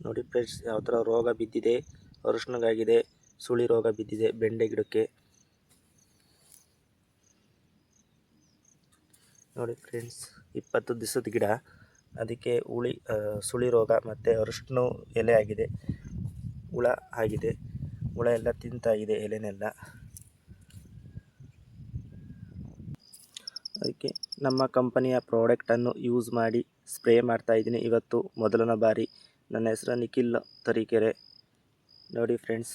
ನೋಡಿ ಫ್ರೆಂಡ್ಸ್, ಯಾವ ಥರ ರೋಗ ಬಿದ್ದಿದೆ, ಅರಿಶಿಣಗಾಗಿದೆ, ಸುಳಿ ರೋಗ ಬಿದ್ದಿದೆ ಬೆಂಡೆ ಗಿಡಕ್ಕೆ. ನೋಡಿ ಫ್ರೆಂಡ್ಸ್, 20 ದಿವಸದ ಗಿಡ, ಅದಕ್ಕೆ ಸುಳಿ ರೋಗ ಮತ್ತು ಅರಿಶಿಣ ಎಲೆ ಆಗಿದೆ, ಹುಳ ಆಗಿದೆ. ಹುಳ ಎಲ್ಲ ತಿಂತಾಗಿದೆ ಎಲೆನೆಲ್ಲ. ಅದಕ್ಕೆ ನಮ್ಮ ಕಂಪನಿಯ ಪ್ರಾಡಕ್ಟನ್ನು ಯೂಸ್ ಮಾಡಿ ಸ್ಪ್ರೇ ಮಾಡ್ತಾಯಿದ್ದೀನಿ. ಇವತ್ತು ಮೊದಲನೇ ಬಾರಿ. ನನ್ನ ಹೆಸರು ನಿಖಿಲ್ ತರೀಕೆರೆ. ನೋಡಿ friends.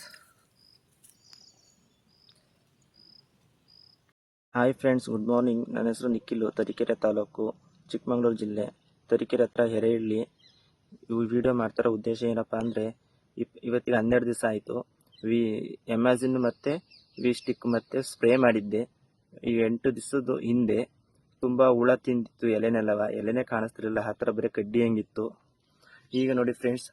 Hi friends, good morning. ನನ್ನ ಹೆಸರು ನಿಖಿಲ್, ತರೀಕೆರೆ ತಾಲೂಕು, ಚಿಕ್ಕಮಗಳೂರು ಜಿಲ್ಲೆ, ತರೀಕೆರೆ ಹತ್ರ ಹೆರೆಹಳ್ಳಿ. ಈ ವಿಡಿಯೋ ಮಾಡ್ತಾರೋ ಉದ್ದೇಶ ಏನಪ್ಪ ಅಂದರೆ, ಇವತ್ತಿಗೆ 12 ದಿವಸ ಆಯಿತು. ಎಮ್ಯಾಜಿನ್ ಮತ್ತು ವಿ ಸ್ಟಿಕ್ ಮತ್ತು ಸ್ಪ್ರೇ ಮಾಡಿದ್ದೆ. ಈ 8 ದಿವಸದ ಹಿಂದೆ ತುಂಬ ಹುಳ ತಿಂದಿತ್ತು ಎಲೆನೇ ಕಾಣಿಸ್ತಿರಲಿಲ್ಲ, ಆ ಥರ ಬರೀ ಕಡ್ಡಿ ಹಂಗಿತ್ತು. ಈಗ ನೋಡಿ ಫ್ರೆಂಡ್ಸ್,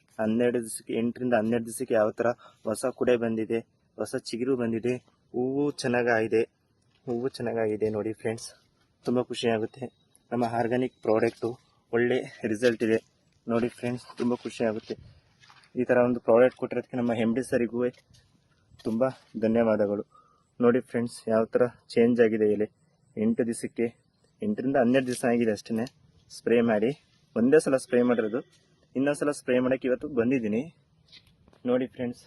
8ರಿಂದ 12 ದಿವಸಕ್ಕೆ ಯಾವ ಥರ ಹೊಸ ಕುಡೆ ಬಂದಿದೆ, ಹೊಸ ಚಿಗುರು ಬಂದಿದೆ, ಹೂವು ಚೆನ್ನಾಗಾಗಿದೆ ನೋಡಿ ಫ್ರೆಂಡ್ಸ್. ತುಂಬ ಖುಷಿಯಾಗುತ್ತೆ. ನಮ್ಮ ಆರ್ಗ್ಯಾನಿಕ್ ಪ್ರಾಡಕ್ಟು ಒಳ್ಳೆ ರಿಸಲ್ಟ್ ಇದೆ ನೋಡಿ ಫ್ರೆಂಡ್ಸ್. ತುಂಬ ಖುಷಿಯಾಗುತ್ತೆ. ಈ ಥರ ಒಂದು ಪ್ರಾಡಕ್ಟ್ ಕೊಟ್ಟಿರೋದಕ್ಕೆ ನಮ್ಮ MD ಸರಿಗೂ ತುಂಬ ಧನ್ಯವಾದಗಳು. ನೋಡಿ ಫ್ರೆಂಡ್ಸ್, ಯಾವ ಥರ ಚೇಂಜ್ ಆಗಿದೆ ಎಲೆ. 8ರಿಂದ 12 ದಿವಸ ಆಗಿದೆ ಅಷ್ಟೇ ಸ್ಪ್ರೇ ಮಾಡಿ. ಒಂದೇ ಸಲ ಸ್ಪ್ರೇ ಮಾಡಿರೋದು, ಇನ್ನೊಂದು ಸ್ಪ್ರೇ ಮಾಡೋಕ್ಕೆ ಇವತ್ತು ಬಂದಿದ್ದೀನಿ. ನೋಡಿ ಫ್ರೆಂಡ್ಸ್,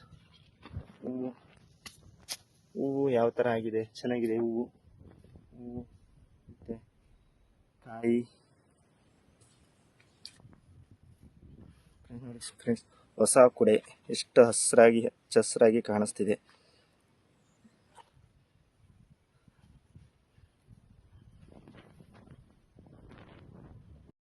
ಹೂವು ಯಾವ ಥರ ಆಗಿದೆ, ಚೆನ್ನಾಗಿದೆ ಹೂವು ಮತ್ತು ಕಾಯಿ. ನೋಡಿ ಫ್ರೆಂಡ್ಸ್, ಹೊಸ ಕುಡೆ ಎಷ್ಟು ಹಸಿರಾಗಿ ಕಾಣಿಸ್ತಿದೆ.